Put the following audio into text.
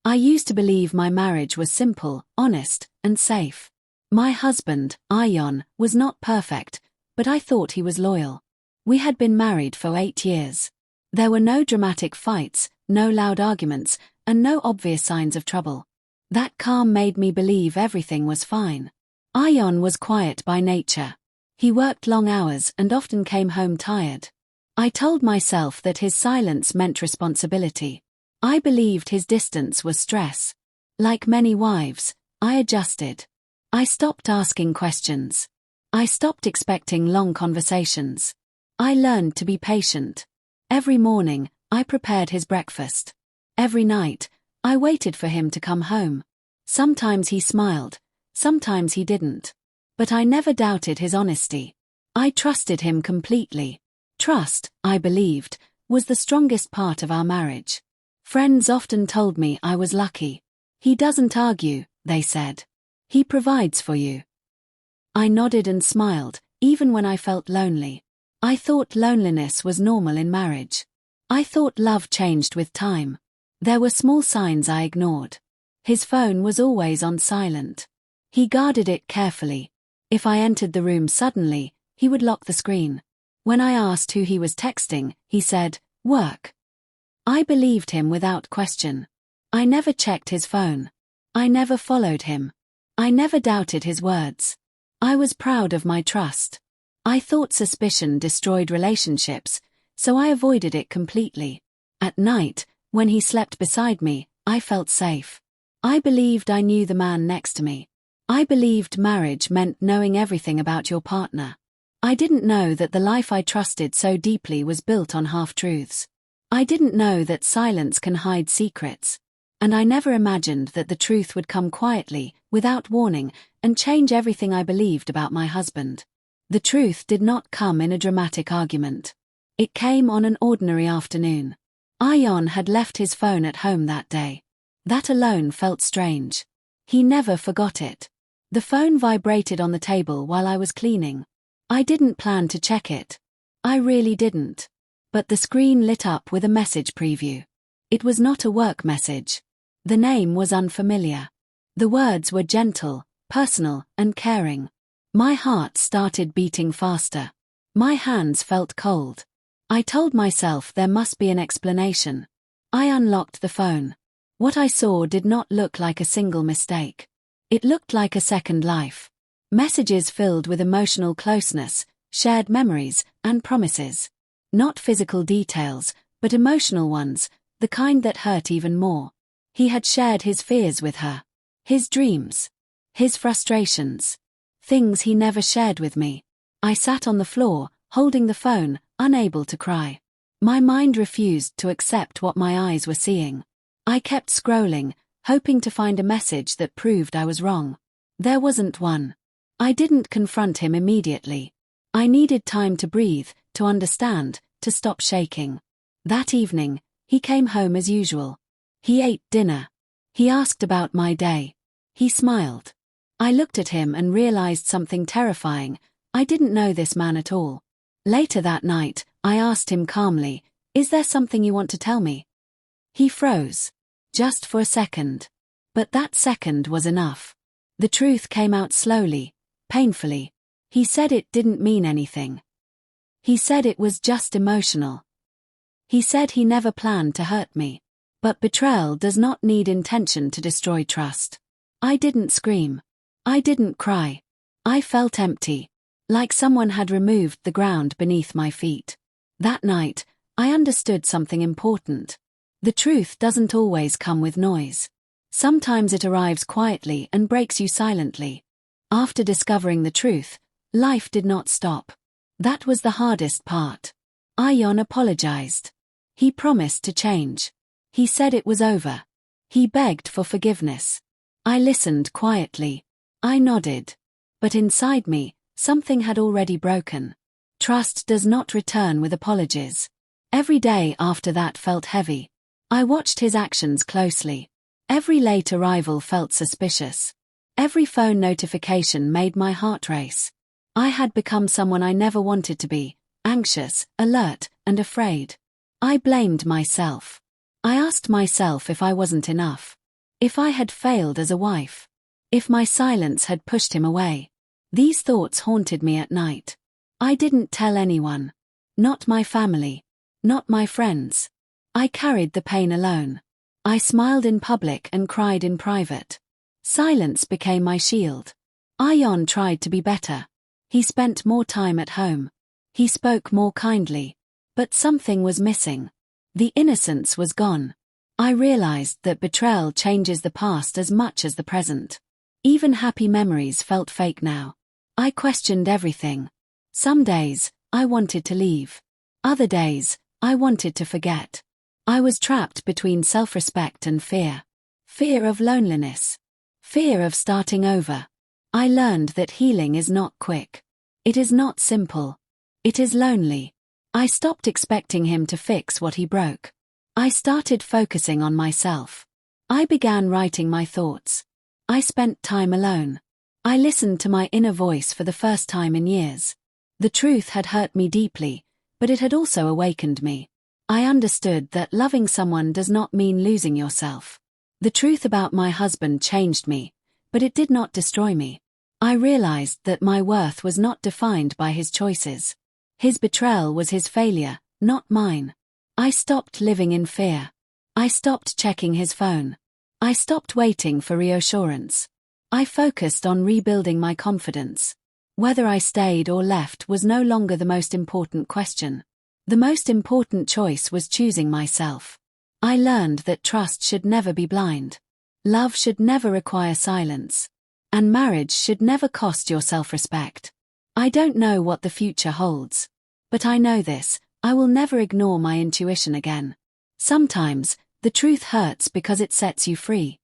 I used to believe my marriage was simple, honest, and safe. My husband, Ion, was not perfect, but I thought he was loyal. We had been married for 8 years. There were no dramatic fights, no loud arguments, and no obvious signs of trouble. That calm made me believe everything was fine. Ion was quiet by nature. He worked long hours and often came home tired. I told myself that his silence meant responsibility. I believed his distance was stress. Like many wives, I adjusted. I stopped asking questions. I stopped expecting long conversations. I learned to be patient. Every morning, I prepared his breakfast. Every night, I waited for him to come home. Sometimes he smiled, sometimes he didn't. But I never doubted his honesty. I trusted him completely. Trust, I believed, was the strongest part of our marriage. Friends often told me I was lucky. He doesn't argue, they said. He provides for you. I nodded and smiled, even when I felt lonely. I thought loneliness was normal in marriage. I thought love changed with time. There were small signs I ignored. His phone was always on silent. He guarded it carefully. If I entered the room suddenly, he would lock the screen. When I asked who he was texting, he said, "Work." I believed him without question. I never checked his phone. I never followed him. I never doubted his words. I was proud of my trust. I thought suspicion destroyed relationships, so I avoided it completely. At night, when he slept beside me, I felt safe. I believed I knew the man next to me. I believed marriage meant knowing everything about your partner. I didn't know that the life I trusted so deeply was built on half-truths. I didn't know that silence can hide secrets. And I never imagined that the truth would come quietly, without warning, and change everything I believed about my husband. The truth did not come in a dramatic argument. It came on an ordinary afternoon. Ion had left his phone at home that day. That alone felt strange. He never forgot it. The phone vibrated on the table while I was cleaning. I didn't plan to check it. I really didn't. But the screen lit up with a message preview. It was not a work message. The name was unfamiliar. The words were gentle, personal, and caring. My heart started beating faster. My hands felt cold. I told myself there must be an explanation. I unlocked the phone. What I saw did not look like a single mistake. It looked like a second life. Messages filled with emotional closeness, shared memories, and promises. Not physical details, but emotional ones, the kind that hurt even more. He had shared his fears with her. His dreams. His frustrations. Things he never shared with me. I sat on the floor, holding the phone, unable to cry. My mind refused to accept what my eyes were seeing. I kept scrolling, hoping to find a message that proved I was wrong. There wasn't one. I didn't confront him immediately. I needed time to breathe, to understand, to stop shaking. That evening, he came home as usual. He ate dinner. He asked about my day. He smiled. I looked at him and realized something terrifying. I didn't know this man at all. Later that night, I asked him calmly, "Is there something you want to tell me?" He froze. Just for a second. But that second was enough. The truth came out slowly, painfully. He said it didn't mean anything. He said it was just emotional. He said he never planned to hurt me. But betrayal does not need intention to destroy trust. I didn't scream. I didn't cry. I felt empty. Like someone had removed the ground beneath my feet. That night, I understood something important. The truth doesn't always come with noise. Sometimes it arrives quietly and breaks you silently. After discovering the truth, life did not stop. That was the hardest part. Ion apologized. He promised to change. He said it was over. He begged for forgiveness. I listened quietly. I nodded. But inside me, something had already broken. Trust does not return with apologies. Every day after that felt heavy. I watched his actions closely. Every late arrival felt suspicious. Every phone notification made my heart race. I had become someone I never wanted to be, anxious, alert, and afraid. I blamed myself. I asked myself if I wasn't enough. If I had failed as a wife? If my silence had pushed him away? These thoughts haunted me at night. I didn't tell anyone. Not my family. Not my friends. I carried the pain alone. I smiled in public and cried in private. Silence became my shield. Ion tried to be better. He spent more time at home. He spoke more kindly. But something was missing. The innocence was gone. I realized that betrayal changes the past as much as the present. Even happy memories felt fake now. I questioned everything. Some days, I wanted to leave. Other days, I wanted to forget. I was trapped between self-respect and fear. Fear of loneliness. Fear of starting over. I learned that healing is not quick. It is not simple. It is lonely. I stopped expecting him to fix what he broke. I started focusing on myself. I began writing my thoughts. I spent time alone. I listened to my inner voice for the first time in years. The truth had hurt me deeply, but it had also awakened me. I understood that loving someone does not mean losing yourself. The truth about my husband changed me, but it did not destroy me. I realized that my worth was not defined by his choices. His betrayal was his failure, not mine. I stopped living in fear. I stopped checking his phone. I stopped waiting for reassurance. I focused on rebuilding my confidence. Whether I stayed or left was no longer the most important question. The most important choice was choosing myself. I learned that trust should never be blind. Love should never require silence. And marriage should never cost your self-respect. I don't know what the future holds. But I know this, I will never ignore my intuition again. Sometimes, the truth hurts because it sets you free.